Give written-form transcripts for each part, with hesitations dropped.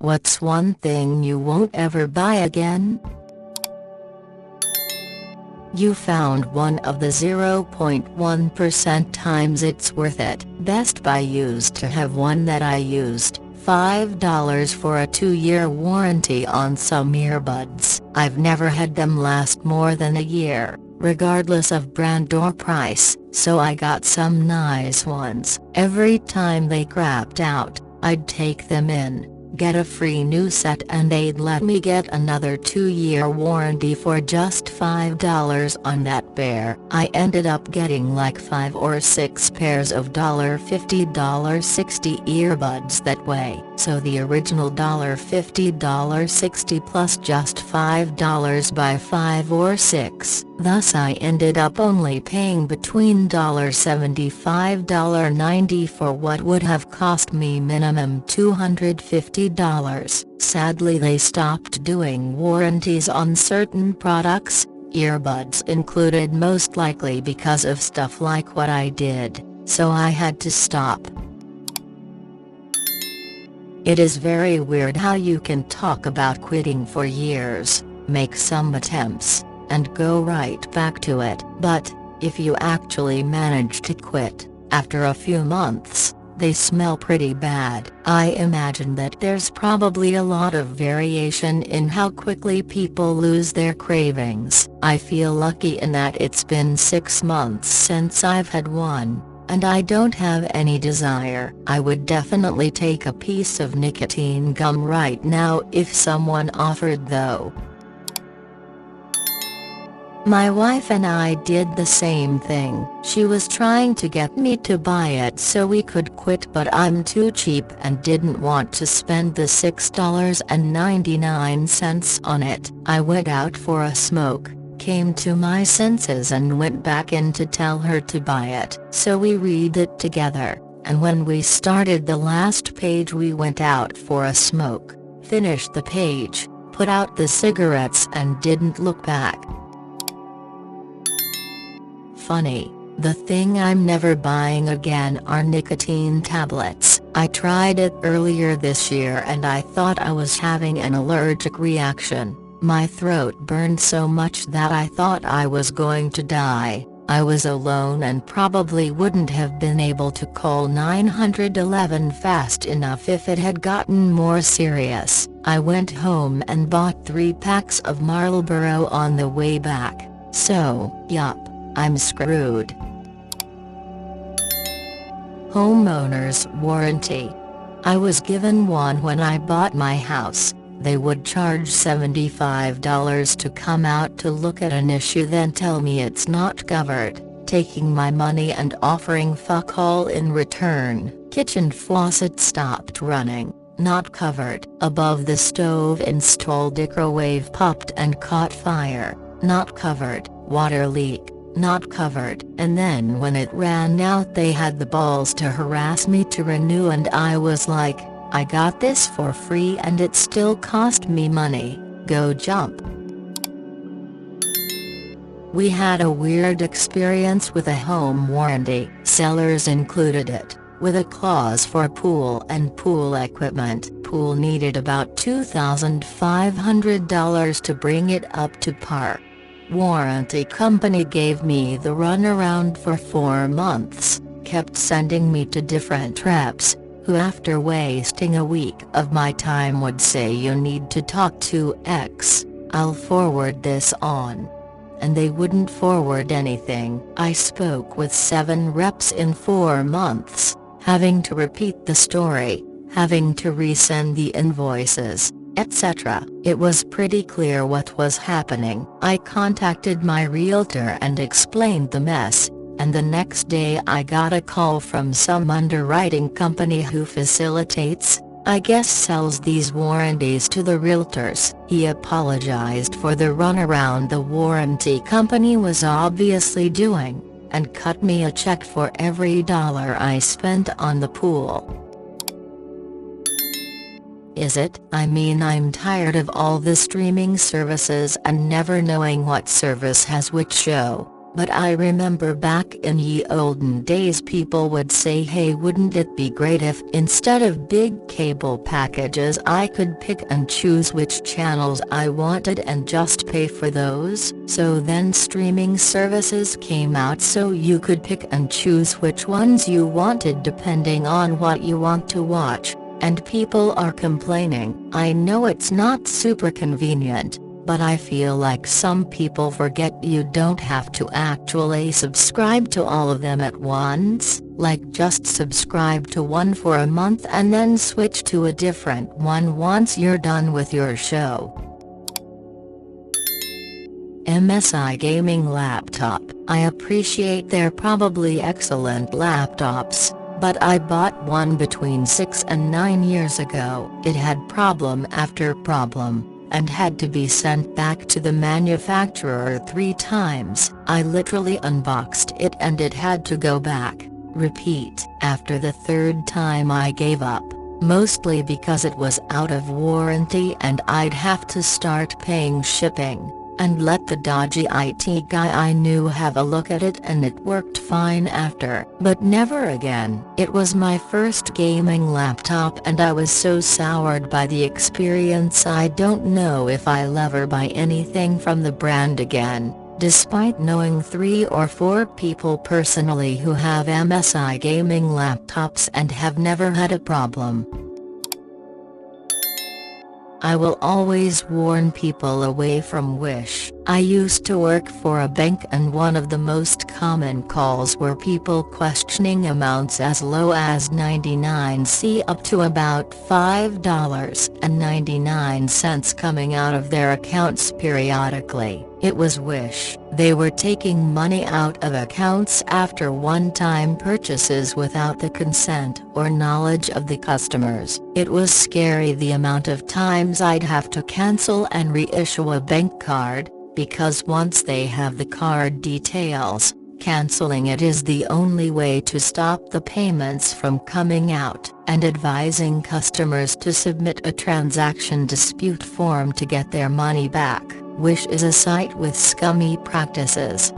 What's one thing you won't ever buy again? You found one of the 0.1% times it's worth it. Best Buy used to have one that I used, $5 for a 2-year warranty on some earbuds. I've never had them last more than a year, regardless of brand or price, so I got some nice ones. Every time they crapped out, I'd take them in, get a free new set, and they'd let me get another 2-year warranty for just $5 on that pair. I ended up getting like 5 or 6 pairs of $50, $60 earbuds that way. So the original $50, $60 plus just $5 by 5 or 6. Thus I ended up only paying between $75, $90 for what would have cost me minimum $250. Sadly, they stopped doing warranties on certain products, earbuds included, most likely because of stuff like what I did, so I had to stop. It is very weird how you can talk about quitting for years, make some attempts, and go right back to it. But, if you actually manage to quit, after a few months, they smell pretty bad. I imagine that there's probably a lot of variation in how quickly people lose their cravings. I feel lucky in that it's been 6 months since I've had one, and I don't have any desire. I would definitely take a piece of nicotine gum right now if someone offered though. My wife and I did the same thing. She was trying to get me to buy it so we could quit, but I'm too cheap and didn't want to spend the $6.99 on it. I went out for a smoke, came to my senses and went back in to tell her to buy it. So we read it together, and when we started the last page we went out for a smoke, finished the page, put out the cigarettes and didn't look back. Funny, the thing I'm never buying again are nicotine tablets. I tried it earlier this year and I thought I was having an allergic reaction. My throat burned so much that I thought I was going to die. I was alone and probably wouldn't have been able to call 911 fast enough if it had gotten more serious. I went home and bought 3 packs of Marlboro on the way back. So, yup, I'm screwed. Homeowners warranty. I was given one when I bought my house. They would charge $75 to come out to look at an issue, then tell me it's not covered, taking my money and offering fuck all in return. Kitchen faucet stopped running, not covered. Above the stove installed microwave popped and caught fire, not covered. Water leak, not covered. And then when it ran out they had the balls to harass me to renew, and I was like, I got this for free and it still cost me money, go jump. We had a weird experience with a home warranty. Sellers included it, with a clause for pool and pool equipment. Pool needed about $2,500 to bring it up to par. Warranty company gave me the runaround for 4 months, kept sending me to different reps, who after wasting a week of my time would say you need to talk to X, I'll forward this on. And they wouldn't forward anything. I spoke with 7 reps in 4 months, having to repeat the story, having to resend the invoices, etc. It was pretty clear what was happening. I contacted my realtor and explained the mess, and the next day I got a call from some underwriting company who facilitates, I guess sells these warranties to the realtors. He apologized for the runaround the warranty company was obviously doing, and cut me a check for every dollar I spent on the pool. Is it? I mean, I'm tired of all the streaming services and never knowing what service has which show. But I remember back in ye olden days people would say, hey, wouldn't it be great if instead of big cable packages I could pick and choose which channels I wanted and just pay for those? So then streaming services came out so you could pick and choose which ones you wanted depending on what you want to watch, and people are complaining. I know it's not super convenient, but I feel like some people forget you don't have to actually subscribe to all of them at once, like just subscribe to one for a month and then switch to a different one once you're done with your show. MSI Gaming Laptop. I appreciate they're probably excellent laptops, but I bought one between 6 and 9 years ago. It had problem after problem, and had to be sent back to the manufacturer 3 times. I literally unboxed it and it had to go back. Repeat. After the 3rd time I gave up, mostly because it was out of warranty and I'd have to start paying shipping, and let the dodgy IT guy I knew have a look at it, and it worked fine after. But never again. It was my first gaming laptop and I was so soured by the experience I don't know if I'll ever buy anything from the brand again, despite knowing 3 or 4 people personally who have MSI gaming laptops and have never had a problem. I will always warn people away from Wish. I used to work for a bank and one of the most common calls were people questioning amounts as low as 99 up to about $5.99 coming out of their accounts periodically. It was Wish. They were taking money out of accounts after one-time purchases without the consent or knowledge of the customers. It was scary the amount of times I'd have to cancel and reissue a bank card, because once they have the card details, canceling it is the only way to stop the payments from coming out, and advising customers to submit a transaction dispute form to get their money back. Wish is a site with scummy practices.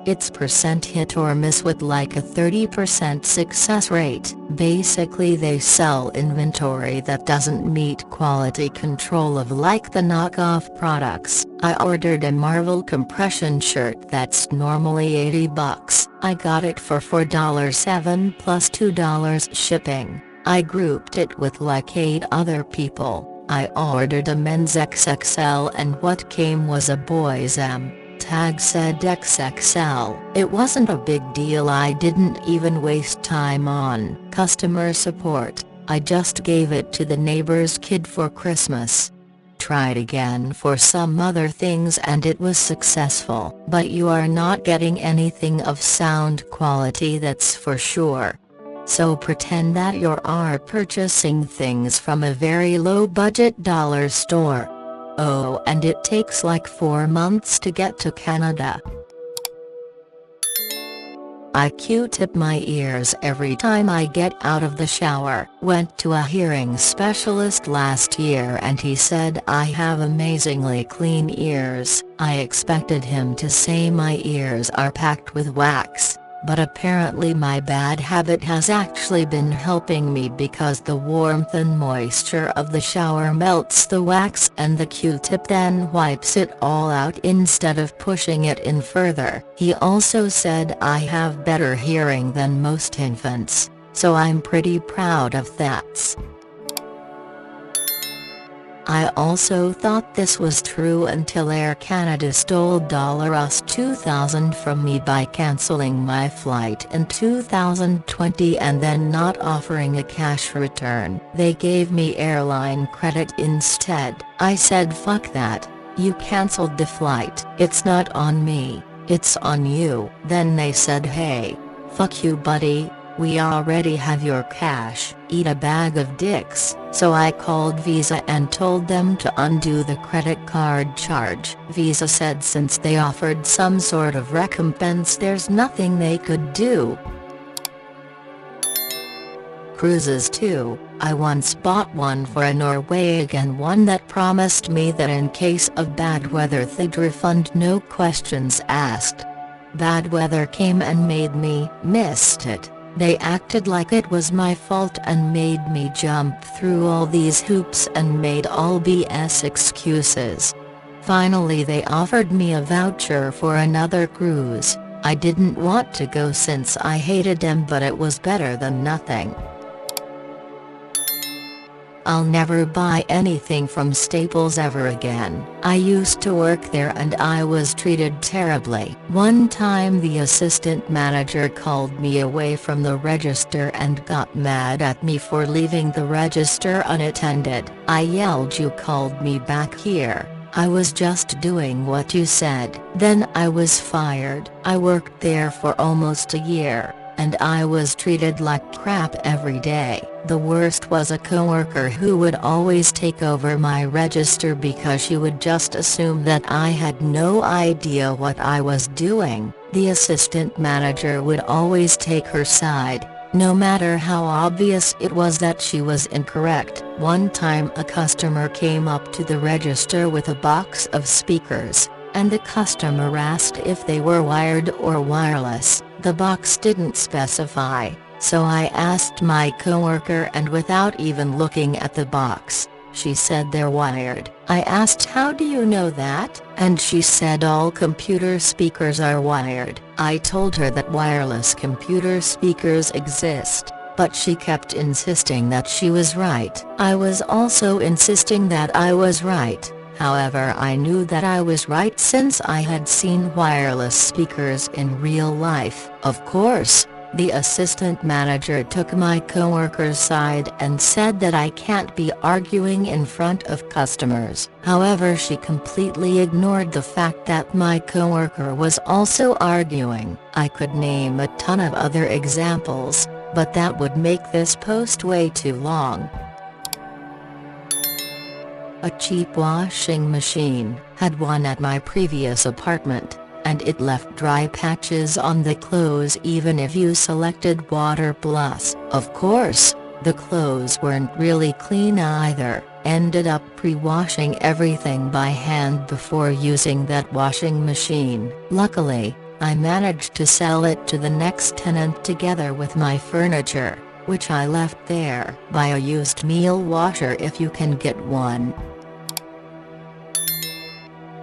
It's percent hit or miss with like a 30% success rate. Basically they sell inventory that doesn't meet quality control of like the knockoff products. I ordered a Marvel compression shirt that's normally $80. I got it for $4.07 plus $2 shipping. I grouped it with like 8 other people. I ordered a men's XXL and what came was a boy's M. Tag said XXL. It wasn't a big deal. I didn't even waste time on customer support. I just gave it to the neighbor's kid for Christmas. Tried again for some other things and it was successful. But you are not getting anything of sound quality, that's for sure. So pretend that you are purchasing things from a very low-budget dollar store. Oh, and it takes like 4 months to get to Canada. I Q-tip my ears every time I get out of the shower. Went to a hearing specialist last year and he said I have amazingly clean ears. I expected him to say my ears are packed with wax. But apparently my bad habit has actually been helping me, because the warmth and moisture of the shower melts the wax and the Q-tip then wipes it all out instead of pushing it in further. He also said I have better hearing than most infants, so I'm pretty proud of that. I also thought this was true until Air Canada stole $2,000 from me by cancelling my flight in 2020 and then not offering a cash return. They gave me airline credit instead. I said fuck that, you cancelled the flight. It's not on me, it's on you. Then they said hey, fuck you buddy, we already have your cash. Eat a bag of dicks. So I called Visa and told them to undo the credit card charge. Visa said since they offered some sort of recompense there's nothing they could do. cruises too. I once bought one for a Norwegian one that promised me that in case of bad weather they'd refund, no questions asked. Bad weather came and made me missed it. They acted like it was my fault and made me jump through all these hoops and made all BS excuses. Finally they offered me a voucher for another cruise. I didn't want to go since I hated them, but it was better than nothing. I'll never buy anything from Staples ever again. I used to work there and I was treated terribly. One time the assistant manager called me away from the register and got mad at me for leaving the register unattended. I yelled, "You called me back here. I was just doing what you said." Then I was fired. I worked there for almost a year, and I was treated like crap every day. The worst was a coworker who would always take over my register because she would just assume that I had no idea what I was doing. The assistant manager would always take her side, no matter how obvious it was that she was incorrect. One time a customer came up to the register with a box of speakers, and the customer asked if they were wired or wireless. The box didn't specify, so I asked my coworker, and without even looking at the box, she said they're wired. I asked, "How do you know that?" And she said all computer speakers are wired. I told her that wireless computer speakers exist, but she kept insisting that she was right. I was also insisting that I was right. However, I knew that I was right since I had seen wireless speakers in real life. Of course, the assistant manager took my coworker's side and said that I can't be arguing in front of customers. However, she completely ignored the fact that my coworker was also arguing. I could name a ton of other examples, but that would make this post way too long. A cheap washing machine. Had one at my previous apartment, and it left dry patches on the clothes even if you selected water plus. Of course, the clothes weren't really clean either. Ended up pre-washing everything by hand before using that washing machine. Luckily, I managed to sell it to the next tenant together with my furniture, which I left there. Buy a used meal washer if you can get one.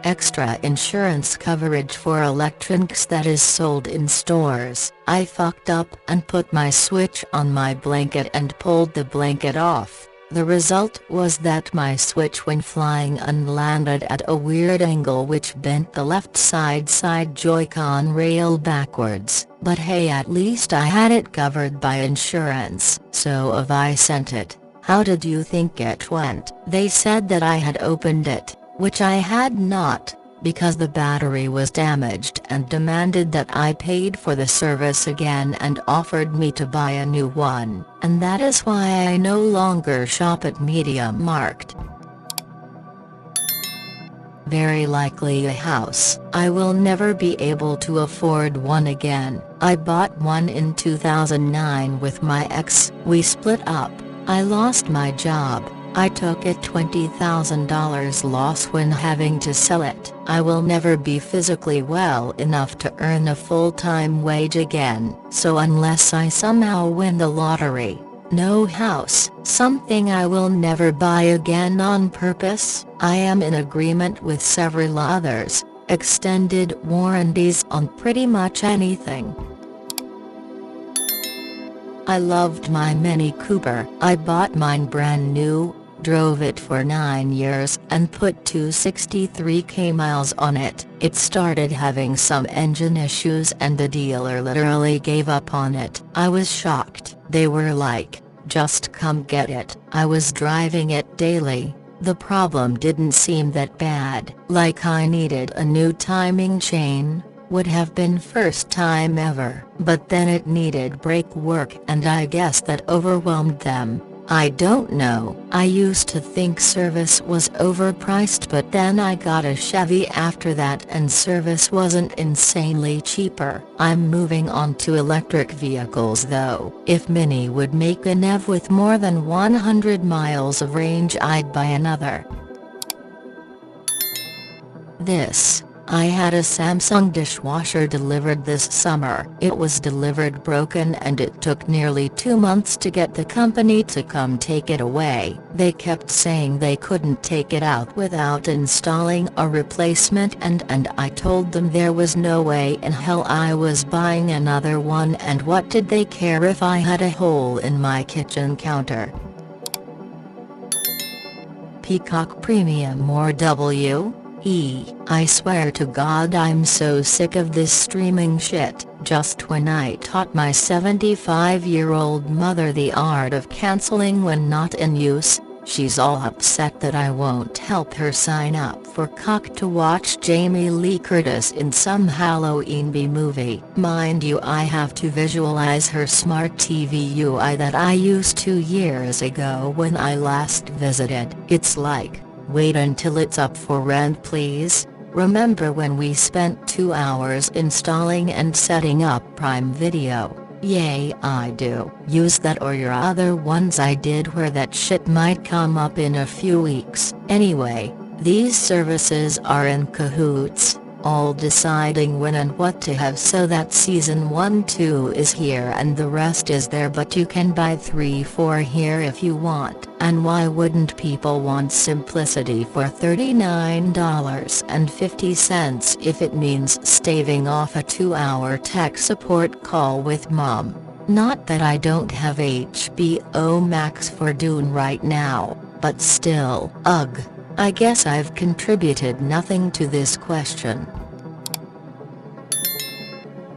Extra insurance coverage for electronics that is sold in stores. I fucked up and put my switch on my blanket and pulled the blanket off. The result was that my switch went flying and landed at a weird angle, which bent the left side Joy-Con rail backwards. But hey, at least I had it covered by insurance. So if I sent it, how did you think it went? They said that I had opened it, which I had not, because the battery was damaged, and demanded that I paid for the service again and offered me to buy a new one. And that is why I no longer shop at MediaMarkt. Very likely a house. I will never be able to afford one again. I bought one in 2009 with my ex. We split up. I lost my job. I took a $20,000 loss when having to sell it. I will never be physically well enough to earn a full-time wage again. So unless I somehow win the lottery, no house. Something I will never buy again on purpose. I am in agreement with several others. Extended warranties on pretty much anything. I loved my Mini Cooper. I bought mine brand new, drove it for 9 years and put 263k miles on it. It started having some engine issues and the dealer literally gave up on it. I was shocked. They were like, "Just come get it." I was driving it daily. The problem didn't seem that bad. Like I needed a new timing chain, would have been first time ever. But then it needed brake work and I guess that overwhelmed them. I don't know. I used to think service was overpriced, but then I got a Chevy after that and service wasn't insanely cheaper. I'm moving on to electric vehicles though. If Mini would make a NEV with more than 100 miles of range, I'd buy another. I had a Samsung dishwasher delivered this summer. It was delivered broken and it took nearly 2 months to get the company to come take it away. They kept saying they couldn't take it out without installing a replacement, and I told them there was no way in hell I was buying another one, and what did they care if I had a hole in my kitchen counter? Peacock Premium or I swear to God I'm so sick of this streaming shit. Just when I taught my 75-year-old mother the art of cancelling when not in use, she's all upset that I won't help her sign up for Cock to watch Jamie Lee Curtis in some Halloween B movie. Mind you, I have to visualize her smart TV UI that I used 2 years ago when I last visited. It's like, wait until it's up for rent please. Remember when we spent 2 hours installing and setting up Prime Video? Yay, I do. Use that or your other ones I did where that shit might come up in a few weeks. Anyway, these services are in cahoots, all deciding when and what to have, so that season 1-2 is here and the rest is there, but you can buy 3-4 here if you want. And why wouldn't people want simplicity for $39.50 if it means staving off a 2-hour tech support call with mom? Not that I don't have HBO Max for Dune right now, but still. Ugh. I guess I've contributed nothing to this question.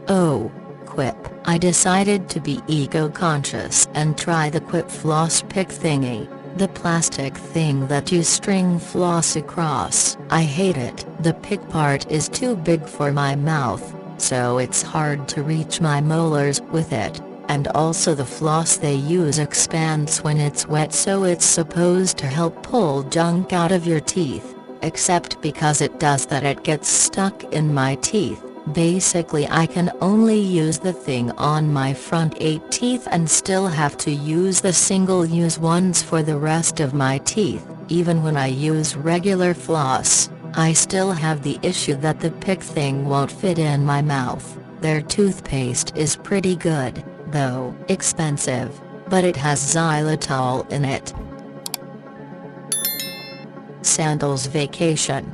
Oh, Quip. I decided to be eco-conscious and try the Quip floss pick thingy, the plastic thing that you string floss across. I hate it. The pick part is too big for my mouth, so it's hard to reach my molars with it. And also the floss they use expands when it's wet, so it's supposed to help pull junk out of your teeth, except because it does that it gets stuck in my teeth. Basically I can only use the thing on my front 8 teeth and still have to use the single-use ones for the rest of my teeth. Even when I use regular floss, I still have the issue that the pick thing won't fit in my mouth. Their toothpaste is pretty good, though expensive, but it has xylitol in it. Sandals vacation.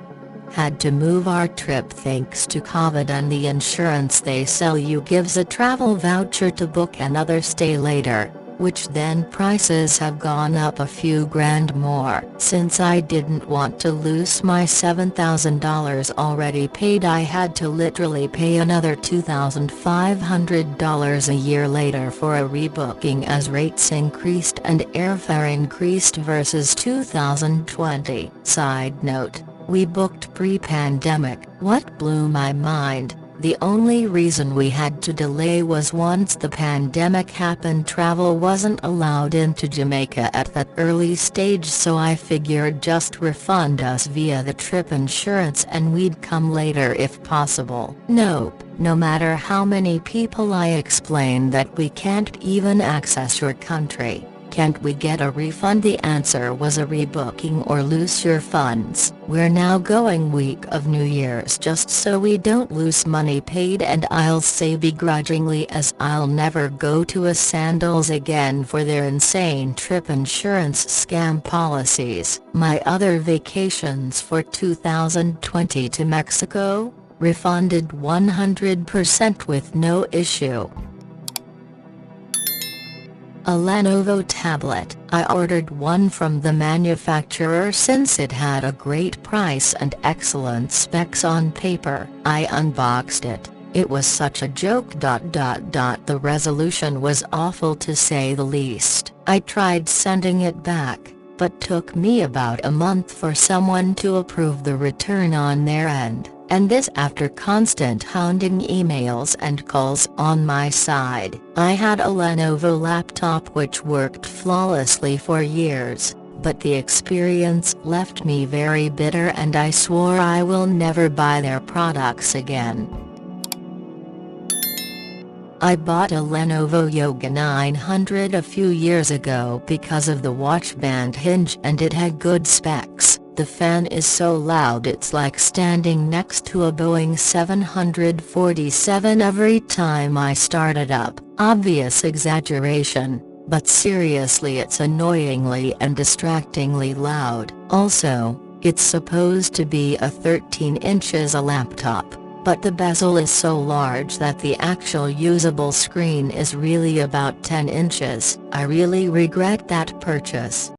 Had to move our trip thanks to COVID, and the insurance they sell you gives a travel voucher to book another stay later, which then prices have gone up a few grand more. Since I didn't want to lose my $7,000 already paid, I had to literally pay another $2,500 a year later for a rebooking as rates increased and airfare increased versus 2020. Side note, we booked pre-pandemic. What blew my mind, the only reason we had to delay was once the pandemic happened, travel wasn't allowed into Jamaica at that early stage, so I figured just refund us via the trip insurance and we'd come later if possible. Nope. No matter how many people I explain that we can't even access your country, can't we get a refund? The answer was a rebooking or lose your funds. We're now going week of New Year's just so we don't lose money paid, and I'll say begrudgingly as I'll never go to a Sandals again for their insane trip insurance scam policies. My other vacations for 2020 to Mexico, refunded 100% with no issue. A Lenovo tablet. I ordered one from the manufacturer since it had a great price and excellent specs on paper. I unboxed it. It was such a joke. The resolution was awful to say the least. I tried sending it back, but took me about a month for someone to approve the return on their end. And this after constant hounding emails and calls on my side. I had a Lenovo laptop which worked flawlessly for years, but the experience left me very bitter and I swore I will never buy their products again. I bought a Lenovo Yoga 900 a few years ago because of the watch band hinge and it had good specs. The fan is so loud it's like standing next to a Boeing 747 every time I start it up. Obvious exaggeration, but seriously it's annoyingly and distractingly loud. Also, it's supposed to be a 13 inches a laptop, but the bezel is so large that the actual usable screen is really about 10 inches. I really regret that purchase.